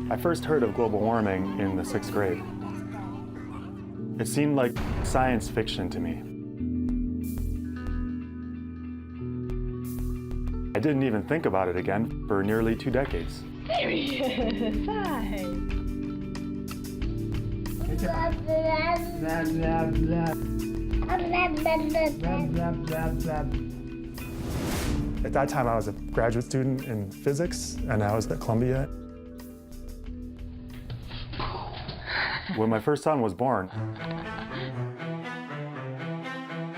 I first heard of global warming in the 6th grade. It seemed like science fiction to me. I didn't even think about it again for nearly 2 decades. There he is. Hi. At that time, I was a graduate student in physics, and I was at Columbia. When my first son was born,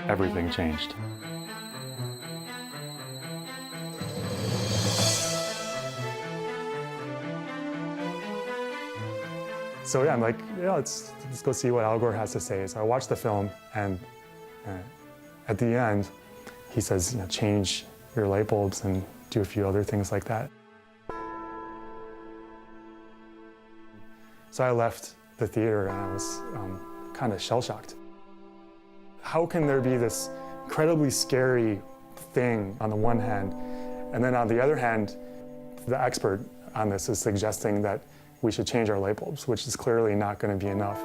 everything changed. So yeah, I'm like, yeah, let's go see what Al Gore has to say. So I watched the film, and at the end, he says, change your light bulbs and do a few other things like that. So I left the theater, and I was kind of shell-shocked. How can there be this incredibly scary thing on the one hand, and then on the other hand, the expert on this is suggesting that we should change our light bulbs, which is clearly not going to be enough.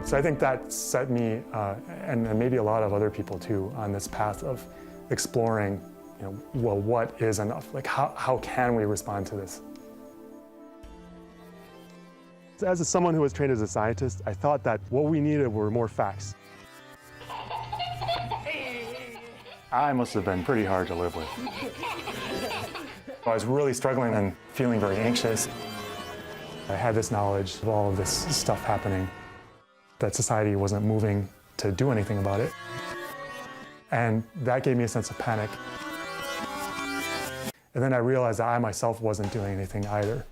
So I think that set me, and maybe a lot of other people too, on this path of exploring, well, what is enough? Like, how can we respond to this? As someone who was trained as a scientist, I thought that what we needed were more facts. I must have been pretty hard to live with. I was really struggling and feeling very anxious. I had this knowledge of all of this stuff happening, that society wasn't moving to do anything about it. And that gave me a sense of panic. And then I realized that I myself wasn't doing anything either.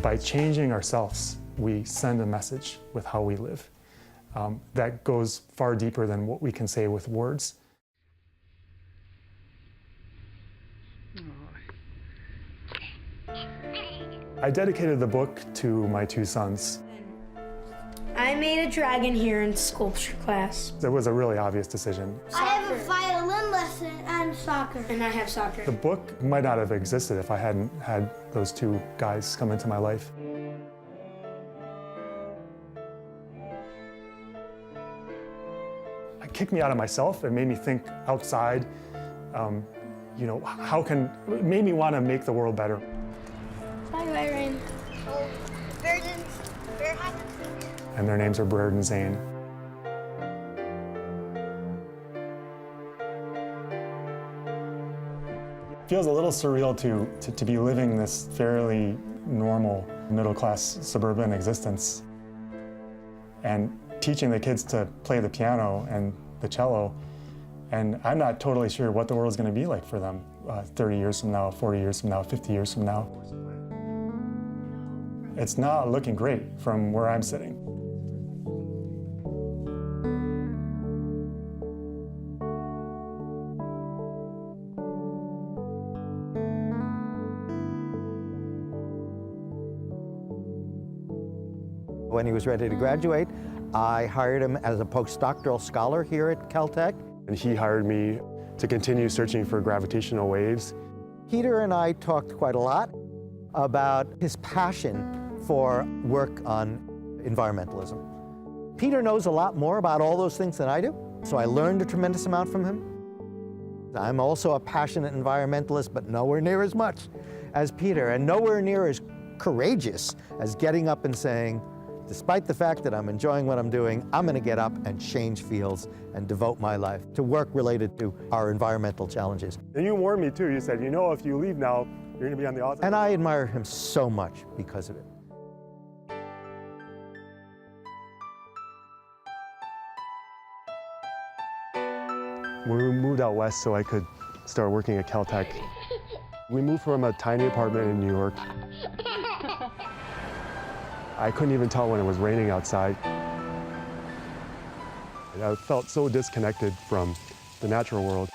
By changing ourselves, we send a message with how we live that goes far deeper than what we can say with words. I dedicated the book to my 2 sons. I made a dragon here in sculpture class. It was a really obvious decision. Soccer. I have a violin lesson and soccer. And I have soccer. The book might not have existed if I hadn't had those 2 guys come into my life. It kicked me out of myself. It made me think outside. It made me want to make the world better. Bye, Byron. Oh, And their names are Baird and Zane. It feels a little surreal to be living this fairly normal middle-class suburban existence and teaching the kids to play the piano and the cello, and I'm not totally sure what the world's going to be like for them 30 years from now, 40 years from now, 50 years from now. It's not looking great from where I'm sitting. When he was ready to graduate, I hired him as a postdoctoral scholar here at Caltech. And he hired me to continue searching for gravitational waves. Peter and I talked quite a lot about his passion for work on environmentalism. Peter knows a lot more about all those things than I do, so I learned a tremendous amount from him. I'm also a passionate environmentalist, but nowhere near as much as Peter, and nowhere near as courageous as getting up and saying, despite the fact that I'm enjoying what I'm doing, I'm going to get up and change fields and devote my life to work related to our environmental challenges. And you warned me too. You said, if you leave now, you're going to be on the outside. And I admire him so much because of it. We moved out west so I could start working at Caltech. We moved from a tiny apartment in New York. I couldn't even tell when it was raining outside. I felt so disconnected from the natural world.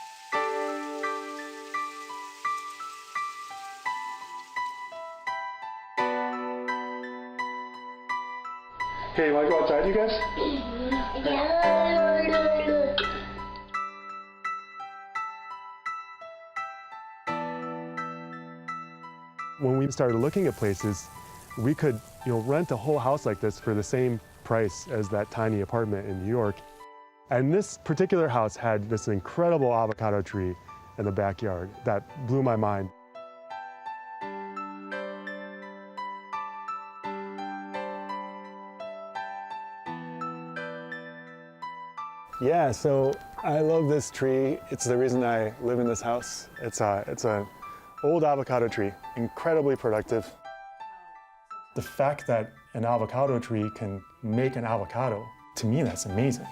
Hey, you want to go outside, you guys? When we started looking at places, we could, rent a whole house like this for the same price as that tiny apartment in New York. And this particular house had this incredible avocado tree in the backyard that blew my mind. Yeah, so I love this tree. It's the reason I live in this house. It's a old avocado tree, incredibly productive. The fact that an avocado tree can make an avocado, to me, that's amazing.